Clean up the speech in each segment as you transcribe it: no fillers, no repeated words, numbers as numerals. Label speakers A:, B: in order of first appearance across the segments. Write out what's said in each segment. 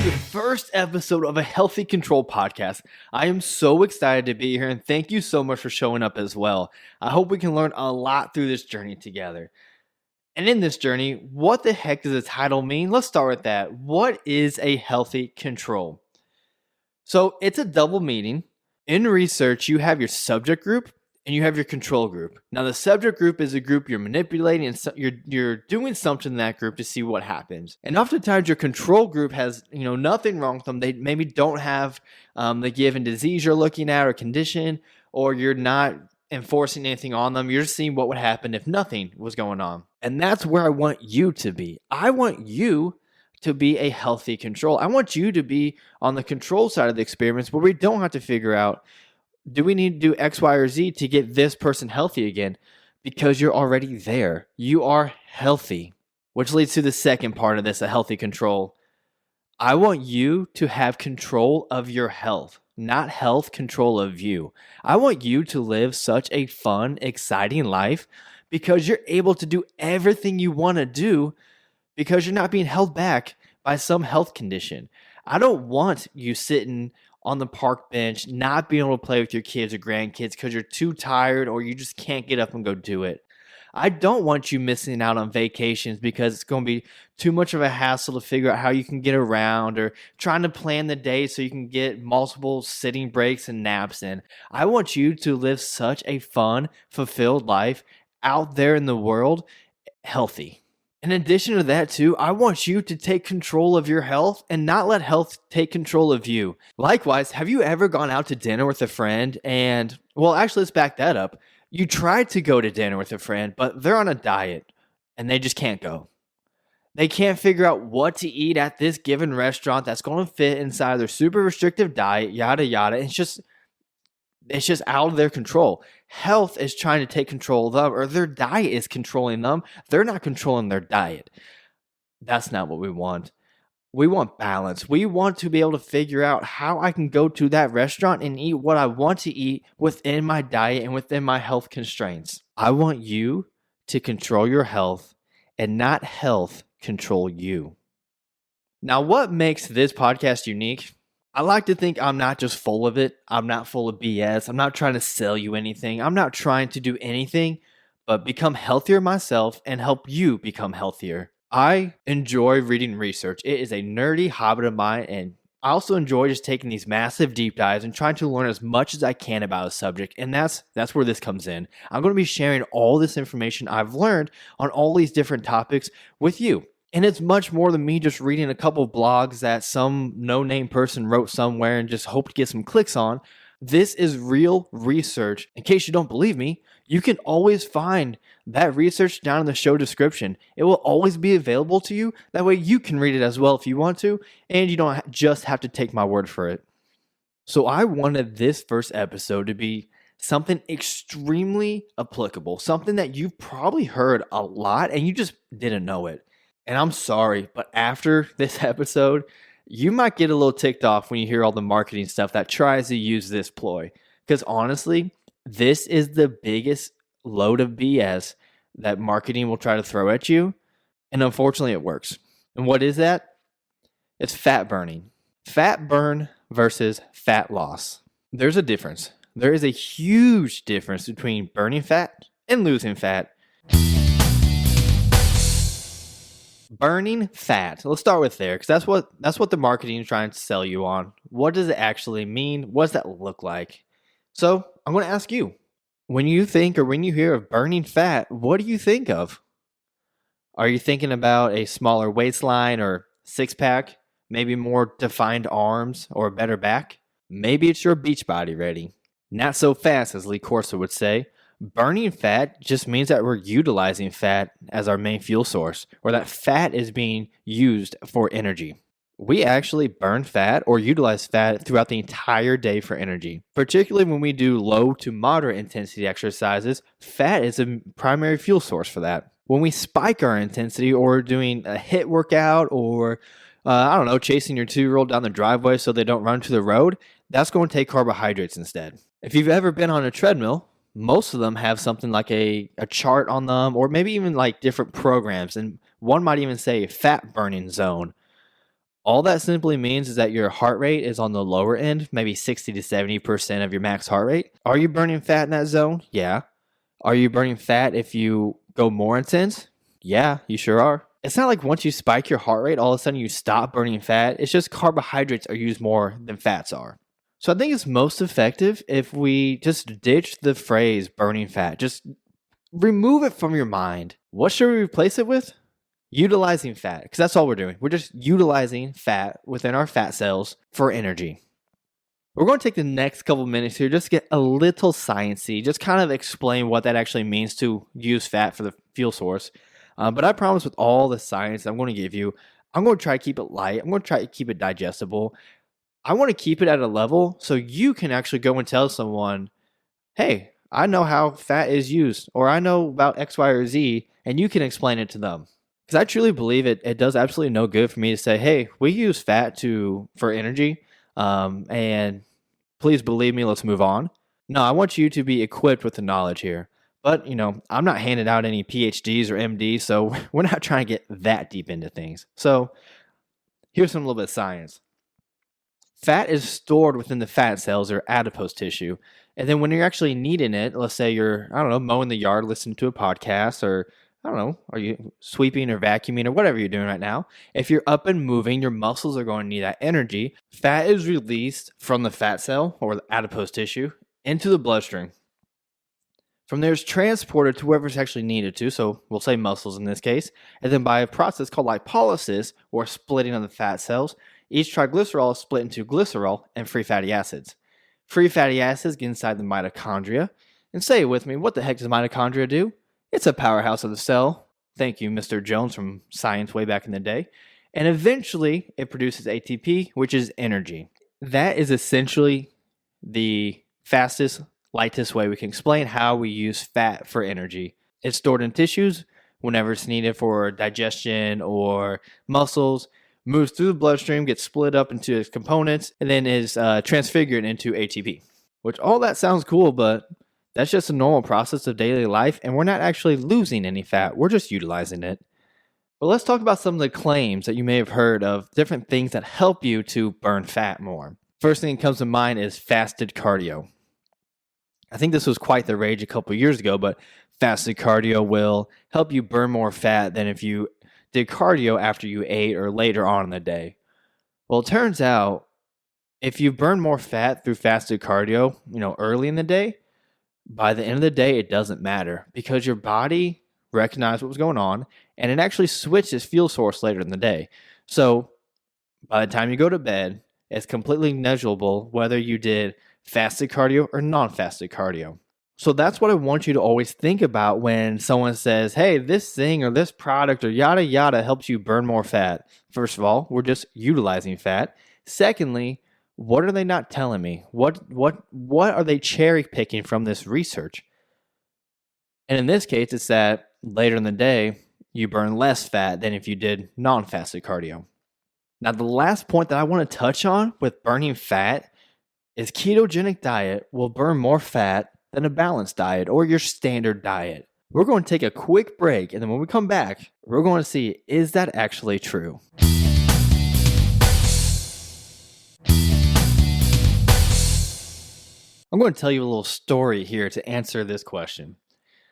A: to the first episode of a Healthy Control podcast. I am so excited to be here, and thank you so much for showing up as well. I hope we can learn a lot through this journey together. And in this journey, what the heck does the title mean? Let's start with that. What is a healthy control? So it's a double meaning. In research, you have your subject group and you have your control group. Now, the subject group is a group you're manipulating, and you're doing something in that group to see what happens. And oftentimes, your control group has nothing wrong with them. They maybe don't have the given disease you're looking at or condition, or you're not enforcing anything on them. You're just seeing what would happen if nothing was going on. And that's where I want you to be. I want you to be a healthy control. I want you to be on the control side of the experiments where we don't have to figure out, do we need to do X, Y, or Z to get this person healthy again? Because you're already there. You are healthy, which leads to the second part of this, a healthy control. I want you to have control of your health, not health control of you. I want you to live such a fun, exciting life because you're able to do everything you want to do because you're not being held back by some health condition. I don't want you sitting on the park bench, not being able to play with your kids or grandkids because you're too tired or you just can't get up and go do it. I don't want you missing out on vacations because it's going to be too much of a hassle to figure out how you can get around, or trying to plan the day so you can get multiple sitting breaks and naps in. I want you to live such a fun, fulfilled life out there in the world, healthy. In addition to that too, I want you to take control of your health and not let health take control of you. Likewise, have you ever gone out to dinner with a friend and, well, actually, let's back that up. You tried to go to dinner with a friend, but they're on a diet and they just can't go. They can't figure out what to eat at this given restaurant that's going to fit inside their super restrictive diet, yada, yada. It's just out of their control. Health is trying to take control of them, or their diet is controlling them. They're not controlling their diet. That's not what we want. We want balance. We want to be able to figure out how I can go to that restaurant and eat what I want to eat within my diet and within my health constraints. I want you to control your health and not health control you. Now, what makes this podcast unique? I like to think I'm not just full of it. I'm not full of BS. I'm not trying to sell you anything. I'm not trying to do anything but become healthier myself and help you become healthier. I enjoy reading research. It is a nerdy hobby of mine, and I also enjoy just taking these massive deep dives and trying to learn as much as I can about a subject, and that's where this comes in. I'm going to be sharing all this information I've learned on all these different topics with you. And it's much more than me just reading a couple of blogs that some no-name person wrote somewhere and just hoped to get some clicks on. This is real research. In case you don't believe me, you can always find that research down in the show description. It will always be available to you. That way you can read it as well if you want to, and you don't just have to take my word for it. So I wanted this first episode to be something extremely applicable, something that you've probably heard a lot and you just didn't know it. And I'm sorry, but after this episode, you might get a little ticked off when you hear all the marketing stuff that tries to use this ploy. Because honestly, this is the biggest load of BS that marketing will try to throw at you. And unfortunately, it works. And what is that? It's fat burning. Fat burn versus fat loss. There's a difference. There is a huge difference between burning fat and losing fat. Burning fat. Let's start with there, because that's what the marketing is trying to sell you on. What does it actually mean? What does that look like? So I'm going to ask you, when you think or when you hear of burning fat, what do you think of? Are you thinking about a smaller waistline or six-pack? Maybe more defined arms or a better back? Maybe it's your beach body ready. Not so fast, as Lee Corso would say. Burning fat just means that we're utilizing fat as our main fuel source, or that fat is being used for energy. We actually burn fat or utilize fat throughout the entire day for energy. Particularly when we do low to moderate intensity exercises, fat is a primary fuel source for that. When we spike our intensity or doing a HIIT workout or, chasing your 2-year-old down the driveway so they don't run to the road, that's going to take carbohydrates instead. If you've ever been on a treadmill, most of them have something like a chart on them, or maybe even like different programs. And one might even say fat burning zone. All that simply means is that your heart rate is on the lower end, maybe 60 to 70% of your max heart rate. Are you burning fat in that zone? Yeah. Are you burning fat if you go more intense? Yeah, you sure are. It's not like once you spike your heart rate, all of a sudden you stop burning fat. It's just carbohydrates are used more than fats are. So I think it's most effective if we just ditch the phrase burning fat. Just remove it from your mind. What should we replace it with? Utilizing fat, because that's all we're doing. We're just utilizing fat within our fat cells for energy. We're going to take the next couple minutes here just to get a little sciencey, just kind of explain what that actually means to use fat for the fuel source. But I promise with all the science I'm going to give you, I'm going to try to keep it light. I'm going to try to keep it digestible. I want to keep it at a level so you can actually go and tell someone, hey, I know how fat is used, or I know about X, Y, or Z, and you can explain it to them. Because I truly believe it does absolutely no good for me to say, hey, we use fat for energy, and please believe me, let's move on. No, I want you to be equipped with the knowledge here. But, I'm not handing out any PhDs or MDs, so we're not trying to get that deep into things. So here's some little bit of science. Fat is stored within the fat cells or adipose tissue. And then when you're actually needing it, let's say you're, mowing the yard, listening to a podcast, or are you sweeping or vacuuming or whatever you're doing right now? If you're up and moving, your muscles are going to need that energy. Fat is released from the fat cell or the adipose tissue into the bloodstream. From there, it's transported to wherever it's actually needed to, so we'll say muscles in this case, and then by a process called lipolysis, or splitting of the fat cells, each triglycerol is split into glycerol and free fatty acids. Free fatty acids get inside the mitochondria, and say it with me, what the heck does mitochondria do? It's a powerhouse of the cell. Thank you, Mr. Jones from science way back in the day. And eventually, it produces ATP, which is energy. That is essentially the fastest, lightest way we can explain how we use fat for energy. It's stored in tissues whenever it's needed for digestion or muscles, moves through the bloodstream, gets split up into its components, and then is transfigured into ATP. Which all that sounds cool, but that's just a normal process of daily life, and we're not actually losing any fat. We're just utilizing it. But let's talk about some of the claims that you may have heard of different things that help you to burn fat more. First thing that comes to mind is fasted cardio. I think this was quite the rage a couple years ago, but fasted cardio will help you burn more fat than if you did cardio after you ate or later on in the day. Well, it turns out if you burn more fat through fasted cardio, early in the day, by the end of the day, it doesn't matter because your body recognized what was going on and it actually switched its fuel source later in the day. So by the time you go to bed, it's completely negligible whether you did fasted cardio or non-fasted cardio. So that's what I want you to always think about when someone says, hey, this thing or this product or yada yada helps you burn more fat. First of all, we're just utilizing fat. Secondly, what are they not telling me? What are they cherry picking from this research? And in this case, it's that later in the day, you burn less fat than if you did non-fasted cardio. Now, the last point that I want to touch on with burning fat is ketogenic diet will burn more fat than a balanced diet or your standard diet. We're going to take a quick break, and then when we come back, we're going to see, is that actually true? I'm going to tell you a little story here to answer this question.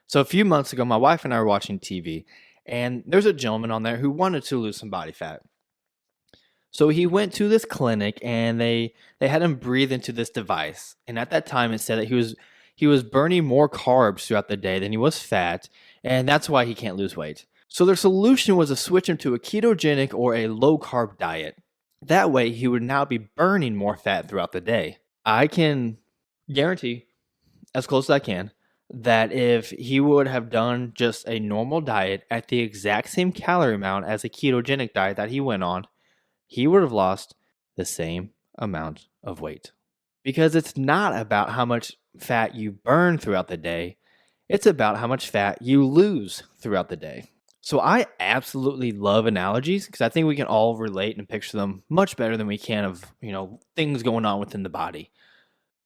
A: So a few months ago, my wife and I were watching TV, and there's a gentleman on there who wanted to lose some body fat. So he went to this clinic, and they had him breathe into this device. And at that time, it said that he was burning more carbs throughout the day than he was fat, and that's why he can't lose weight. So their solution was to switch him to a ketogenic or a low-carb diet. That way, he would now be burning more fat throughout the day. I can guarantee, as close as I can, that if he would have done just a normal diet at the exact same calorie amount as a ketogenic diet that he went on, he would have lost the same amount of weight. Because it's not about how much fat you burn throughout the day, it's about how much fat you lose throughout the day. So I absolutely love analogies because I think we can all relate and picture them much better than we can of, things going on within the body.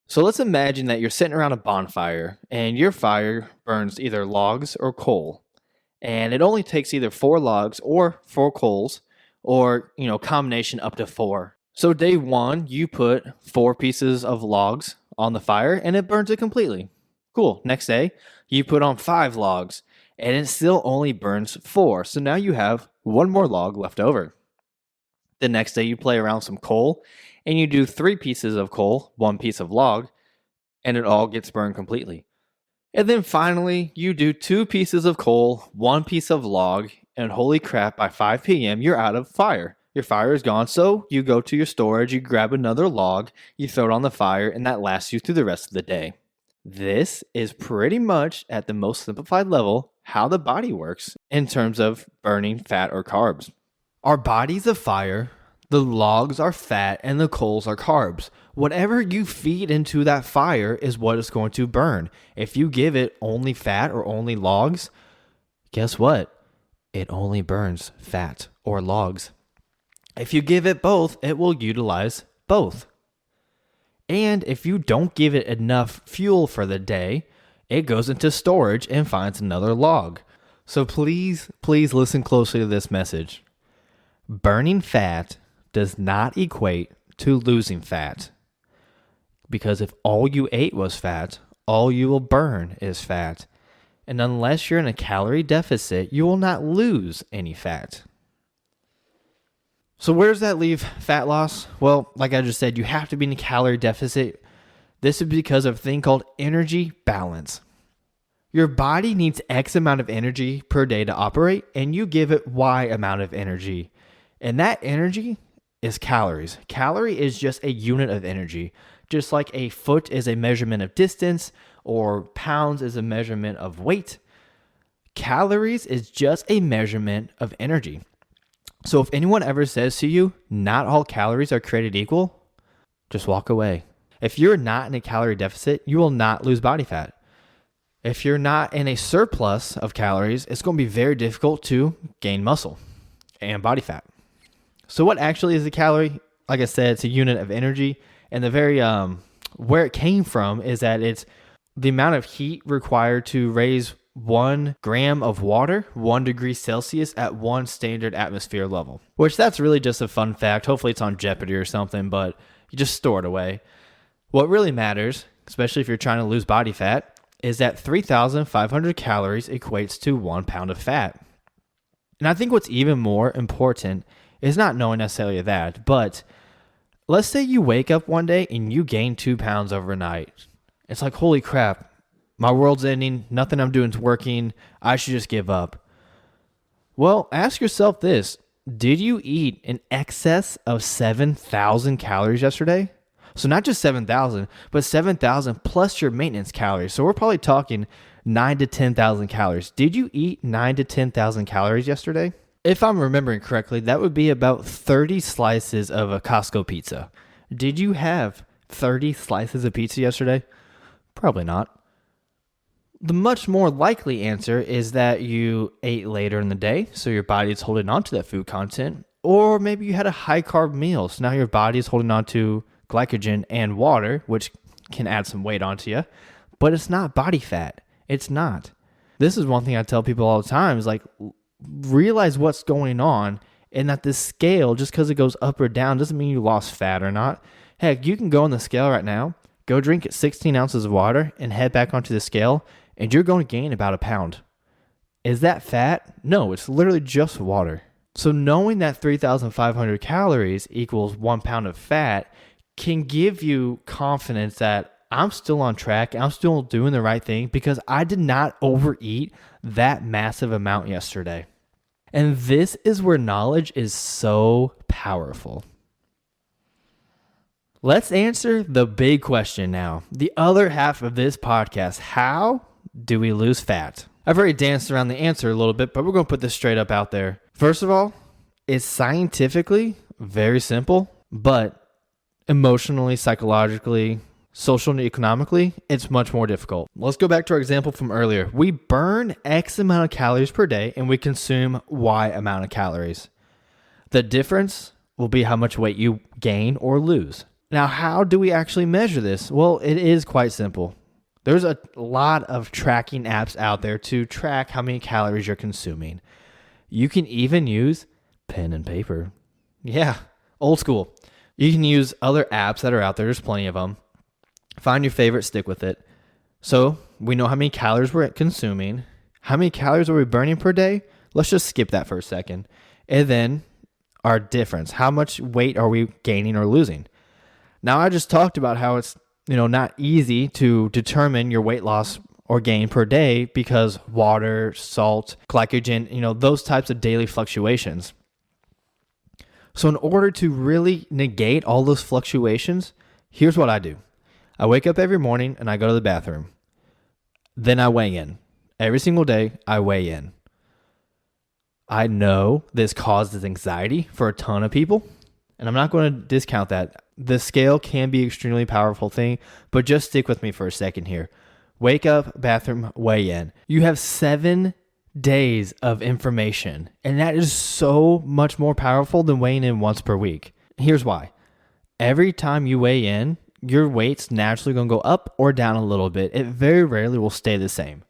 A: So let's imagine that you're sitting around a bonfire and your fire burns either logs or coal. And it only takes either 4 logs or 4 coals or, combination up to 4. So day 1, you put 4 pieces of logs on the fire and it burns it completely. Cool. Next day, you put on 5 logs and it still only burns 4. So now you have 1 more log left over. The next day, you play around with some coal and you do 3 pieces of coal, 1 piece of log, and it all gets burned completely. And then finally, you do 2 pieces of coal, 1 piece of log, and holy crap, by 5 p.m., you're out of fire. Your fire is gone, so you go to your storage, you grab another log, you throw it on the fire, and that lasts you through the rest of the day. This is pretty much, at the most simplified level, how the body works in terms of burning fat or carbs. Our body's a fire, the logs are fat, and the coals are carbs. Whatever you feed into that fire is what it's going to burn. If you give it only fat or only logs, guess what? It only burns fat or logs. If you give it both, it will utilize both. And if you don't give it enough fuel for the day, it goes into storage and finds another log. So please listen closely to this message. Burning fat does not equate to losing fat. Because if all you ate was fat, all you will burn is fat. And unless you're in a calorie deficit, you will not lose any fat. So where does that leave fat loss? Well, like I just said, you have to be in a calorie deficit. This is because of a thing called energy balance. Your body needs X amount of energy per day to operate, and you give it Y amount of energy. And that energy is calories. Calorie is just a unit of energy. Just like a foot is a measurement of distance or pounds is a measurement of weight, calories is just a measurement of energy. So if anyone ever says to you, not all calories are created equal, just walk away. If you're not in a calorie deficit, you will not lose body fat. If you're not in a surplus of calories, it's going to be very difficult to gain muscle and body fat. So what actually is a calorie? Like I said, it's a unit of energy. And the very, where it came from is that it's the amount of heat required to raise 1 gram of water, 1 degree Celsius at 1 standard atmosphere level. Which that's really just a fun fact. Hopefully it's on Jeopardy or something, but you just store it away. What really matters, especially if you're trying to lose body fat, is that 3,500 calories equates to 1 pound of fat. And I think what's even more important is not knowing necessarily that, but let's say you wake up one day and you gain 2 pounds overnight. It's like, holy crap, my world's ending, nothing I'm doing is working, I should just give up. Well, ask yourself this, did you eat in excess of 7,000 calories yesterday? So not just 7,000, but 7,000 plus your maintenance calories. So we're probably talking 9 to 10,000 calories. Did you eat 9 to 10,000 calories yesterday? If I'm remembering correctly, that would be about 30 slices of a Costco pizza. Did you have 30 slices of pizza yesterday? Probably not. The much more likely answer is that you ate later in the day, so your body is holding on to that food content. Or maybe you had a high carb meal, so now your body is holding on to glycogen and water, which can add some weight onto you. But it's not body fat. It's not. This is one thing I tell people all the time is like, realize what's going on and that this scale, just because it goes up or down, doesn't mean you lost fat or not. Heck, you can go on the scale right now, go drink 16 ounces of water and head back onto the scale, and you're going to gain about 1 pound. Is that fat? No, it's literally just water. So knowing that 3,500 calories equals 1 pound of fat can give you confidence that I'm still on track, I'm still doing the right thing because I did not overeat that massive amount yesterday. And this is where knowledge is so powerful. Let's answer the big question now. The other half of this podcast. How do we lose fat? I've already danced around the answer a little bit, but we're going to put this straight up out there. First of all, it's scientifically very simple, but emotionally, psychologically, social and economically, it's much more difficult. Let's go back to our example from earlier. We burn X amount of calories per day and we consume Y amount of calories. The difference will be how much weight you gain or lose. Now, how do we actually measure this? Well, it is quite simple. There's a lot of tracking apps out there to track how many calories you're consuming. You can even use pen and paper. Yeah, old school. You can use other apps that are out there. There's plenty of them. Find your favorite, stick with it. So we know how many calories we're consuming. How many calories are we burning per day? Let's just skip that for a second. And then our difference. How much weight are we gaining or losing? Now, I just talked about how it's, not easy to determine your weight loss or gain per day because water, salt, glycogen, those types of daily fluctuations. So in order to really negate all those fluctuations, here's what I do. I wake up every morning and I go to the bathroom. Then I weigh in. Every single day, I weigh in. I know this causes anxiety for a ton of people, and I'm not going to discount that. The scale can be an extremely powerful thing, but just stick with me for a second here. Wake up, bathroom, weigh in. You have 7 days of information, and that is so much more powerful than weighing in once per week. Here's why. Every time you weigh in, your weight's naturally going to go up or down a little bit. It very rarely will stay the same.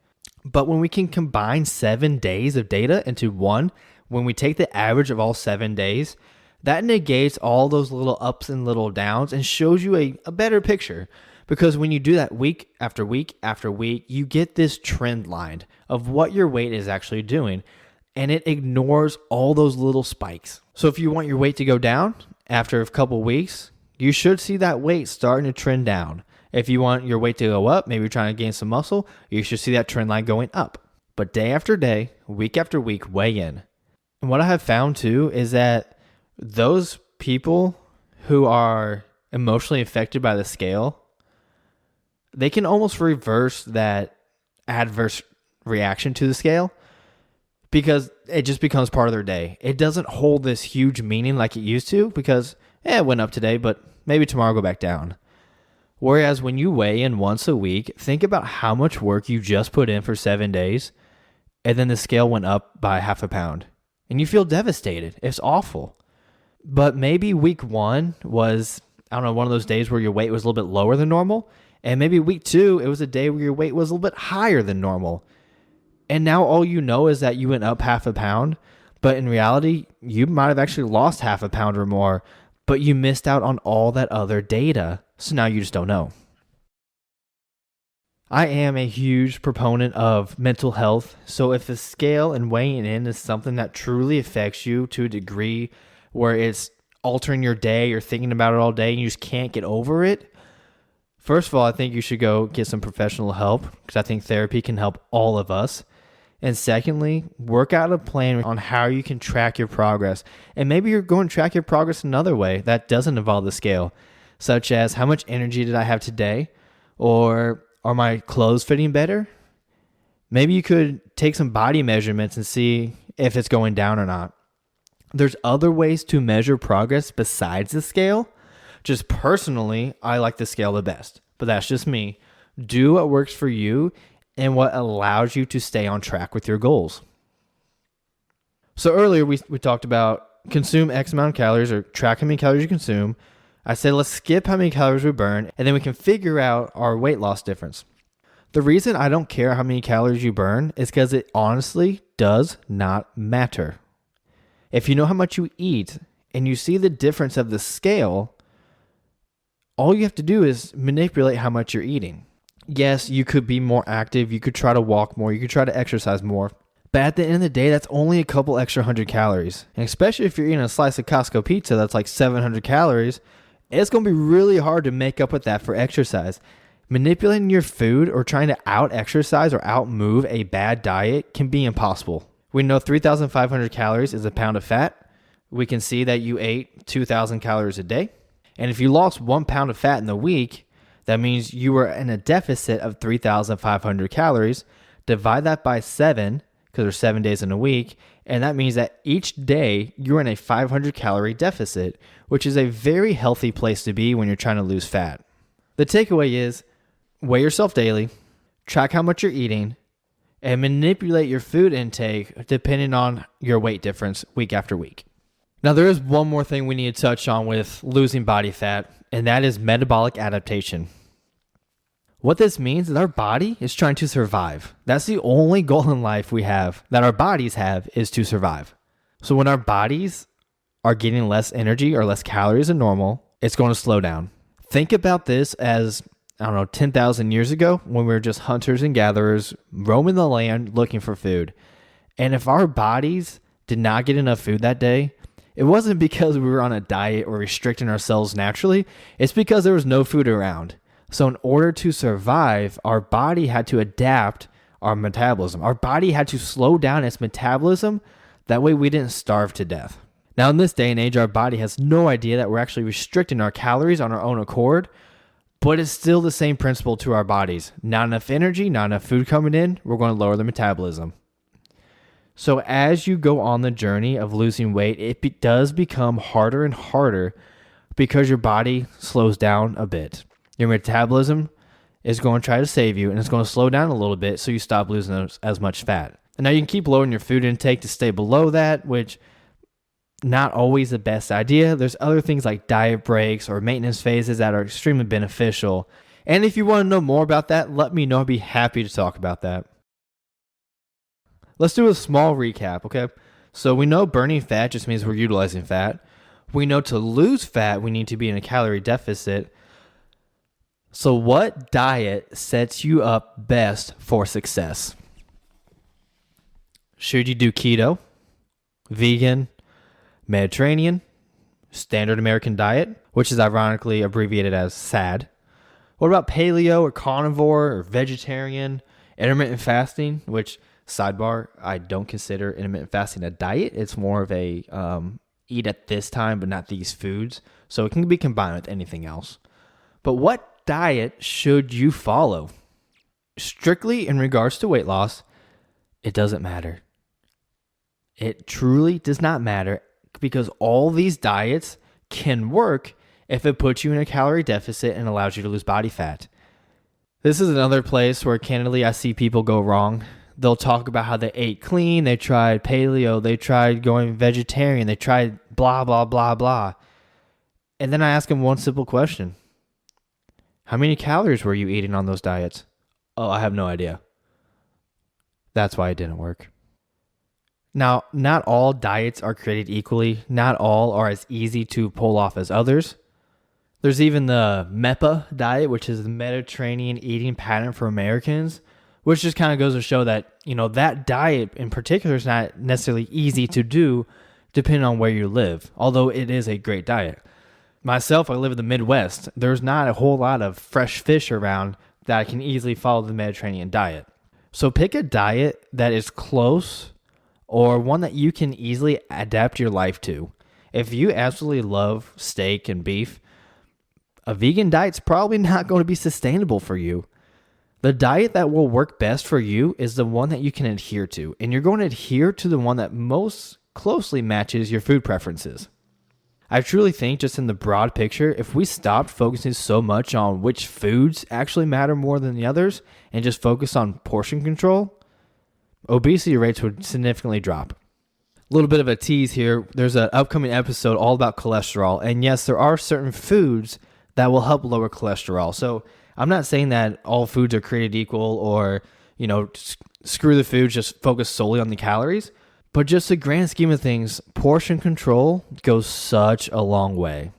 A: But when we can combine 7 days of data into one, when we take the average of all 7 days, that negates all those little ups and little downs and shows you a better picture. Because when you do that week after week after week, you get this trend line of what your weight is actually doing, and it ignores all those little spikes. So if you want your weight to go down after a couple weeks, you should see that weight starting to trend down. If you want your weight to go up, maybe you're trying to gain some muscle, you should see that trend line going up. But day after day, week after week, weigh in. And what I have found too is that those people who are emotionally affected by the scale, they can almost reverse that adverse reaction to the scale because it just becomes part of their day. It doesn't hold this huge meaning like it used to because it went up today, but maybe tomorrow I'll go back down. Whereas when you weigh in once a week, think about how much work you just put in for 7 days, and then the scale went up by half a pound, and you feel devastated. It's awful. But maybe week 1 was, one of those days where your weight was a little bit lower than normal, and maybe week 2, it was a day where your weight was a little bit higher than normal. And now all you know is that you went up half a pound, but in reality, you might have actually lost half a pound or more, but you missed out on all that other data. So now you just don't know. I am a huge proponent of mental health. So if the scale and weighing in is something that truly affects you to a degree where it's altering your day, you're thinking about it all day and you just can't get over it, first of all, I think you should go get some professional help because I think therapy can help all of us. And secondly, work out a plan on how you can track your progress. And maybe you're going to track your progress another way that doesn't involve the scale, such as how much energy did I have today? Or are my clothes fitting better? Maybe you could take some body measurements and see if it's going down or not. There's other ways to measure progress besides the scale. Just personally, I like the scale the best, but that's just me. Do what works for you and what allows you to stay on track with your goals. So earlier we talked about consume X amount of calories or track how many calories you consume. I said let's skip how many calories we burn and then we can figure out our weight loss difference. The reason I don't care how many calories you burn is because it honestly does not matter. If you know how much you eat and you see the difference of the scale, all you have to do is manipulate how much you're eating. Yes, you could be more active. You could try to walk more. You could try to exercise more. But at the end of the day, that's only a couple extra 100 calories. And especially if you're eating a slice of Costco pizza that's like 700 calories, it's going to be really hard to make up with that for exercise. Manipulating your food or trying to out-exercise or out-move a bad diet can be impossible. We know 3,500 calories is a pound of fat. We can see that you ate 2,000 calories a day. And if you lost 1 pound of fat in the week, that means you were in a deficit of 3,500 calories. Divide that by 7, because there's 7 days in a week, and that means that each day you're in a 500 calorie deficit, which is a very healthy place to be when you're trying to lose fat. The takeaway is weigh yourself daily, track how much you're eating, and manipulate your food intake depending on your weight difference week after week. Now, there is one more thing we need to touch on with losing body fat, and that is metabolic adaptation. What this means is our body is trying to survive. That's the only goal in life we have, that our bodies have, is to survive. So when our bodies are getting less energy or less calories than normal, it's going to slow down. Think about this as, 10,000 years ago when we were just hunters and gatherers roaming the land looking for food. And if our bodies did not get enough food that day, it wasn't because we were on a diet or restricting ourselves naturally. It's because there was no food around. So in order to survive, our body had to adapt our metabolism. Our body had to slow down its metabolism. That way we didn't starve to death. Now in this day and age, our body has no idea that we're actually restricting our calories on our own accord, but it's still the same principle to our bodies. Not enough energy, not enough food coming in, we're going to lower the metabolism. So as you go on the journey of losing weight, it does become harder and harder because your body slows down a bit. Your metabolism is going to try to save you, and it's going to slow down a little bit so you stop losing as much fat. And now you can keep lowering your food intake to stay below that, which not always the best idea. There's other things like diet breaks or maintenance phases that are extremely beneficial. And if you want to know more about that, let me know. I'd be happy to talk about that. Let's do a small recap, okay? So we know burning fat just means we're utilizing fat. We know to lose fat, we need to be in a calorie deficit. So what diet sets you up best for success? Should you do keto, vegan, Mediterranean, standard American diet, which is ironically abbreviated as SAD? What about paleo or carnivore or vegetarian, intermittent fasting, which, sidebar, I don't consider intermittent fasting a diet. It's more of a eat at this time, but not these foods. So it can be combined with anything else. But what diet should you follow? Strictly in regards to weight loss, it doesn't matter. It truly does not matter because all these diets can work if it puts you in a calorie deficit and allows you to lose body fat. This is another place where candidly I see people go wrong. They'll talk about how they ate clean, they tried paleo, they tried going vegetarian, they tried blah, blah, blah, blah. And then I ask them one simple question. How many calories were you eating on those diets? Oh, I have no idea. That's why it didn't work. Now, not all diets are created equally. Not all are as easy to pull off as others. There's even the MEPA diet, which is the Mediterranean eating pattern for Americans, which just kind of goes to show that, that diet in particular is not necessarily easy to do depending on where you live, although it is a great diet. Myself, I live in the Midwest. There's not a whole lot of fresh fish around that I can easily follow the Mediterranean diet. So pick a diet that is close or one that you can easily adapt your life to. If you absolutely love steak and beef, a vegan diet's probably not going to be sustainable for you. The diet that will work best for you is the one that you can adhere to, and you're going to adhere to the one that most closely matches your food preferences. I truly think just in the broad picture, if we stopped focusing so much on which foods actually matter more than the others and just focus on portion control, obesity rates would significantly drop. A little bit of a tease here. There's an upcoming episode all about cholesterol, and yes, there are certain foods that will help lower cholesterol. So I'm not saying that all foods are created equal or, screw the foods, just focus solely on the calories. But just the grand scheme of things, portion control goes such a long way.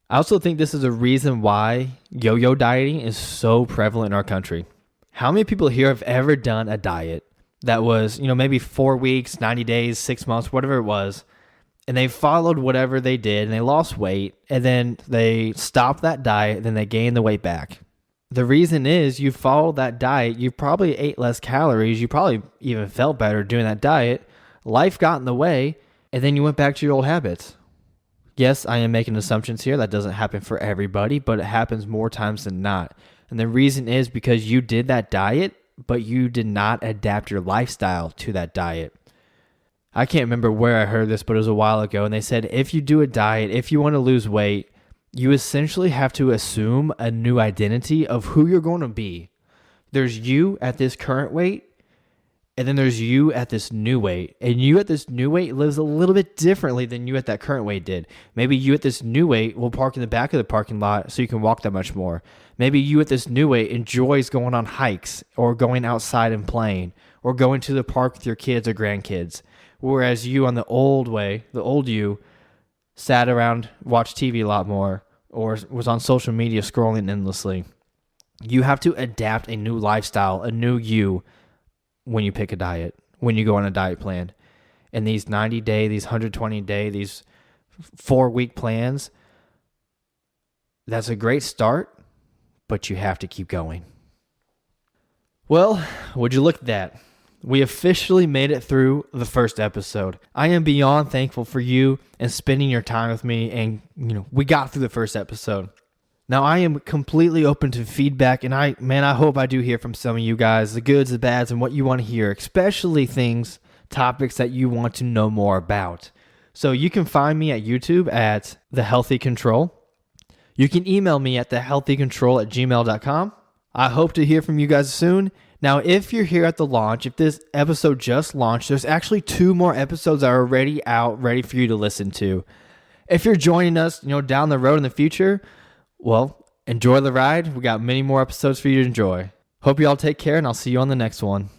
A: I also think this is a reason why yo-yo dieting is so prevalent in our country. How many people here have ever done a diet that was, maybe 4 weeks, 90 days, 6 months, whatever it was, and they followed whatever they did, and they lost weight, and then they stopped that diet, then they gained the weight back? The reason is you followed that diet, you probably ate less calories, you probably even felt better doing that diet, life got in the way, and then you went back to your old habits. Yes, I am making assumptions here. That doesn't happen for everybody, but it happens more times than not. And the reason is because you did that diet, but you did not adapt your lifestyle to that diet. I can't remember where I heard this, but it was a while ago, and they said if you do a diet, if you want to lose weight, you essentially have to assume a new identity of who you're going to be. There's you at this current weight, and then there's you at this new weight. And you at this new weight lives a little bit differently than you at that current weight did. Maybe you at this new weight will park in the back of the parking lot so you can walk that much more. Maybe you at this new weight enjoys going on hikes or going outside and playing or going to the park with your kids or grandkids. Whereas you on the old way, the old you, sat around, watched TV a lot more, or was on social media scrolling endlessly. You have to adapt a new lifestyle, a new you when you pick a diet, when you go on a diet plan. And these 90-day, these 120-day, these 4-week plans, that's a great start, but you have to keep going. Well, would you look at that? We officially made it through the first episode. I am beyond thankful for you and spending your time with me, and we got through the first episode. Now, I am completely open to feedback, and I hope I do hear from some of you guys, the goods, the bads, and what you want to hear, especially topics that you want to know more about. So you can find me at YouTube at The Healthy Control. You can email me at thehealthycontrol@gmail.com. I hope to hear from you guys soon. Now, if you're here at the launch, if this episode just launched, there's actually 2 more episodes that are already out, ready for you to listen to. If you're joining us, down the road in the future, well, enjoy the ride. We got many more episodes for you to enjoy. Hope you all take care, and I'll see you on the next one.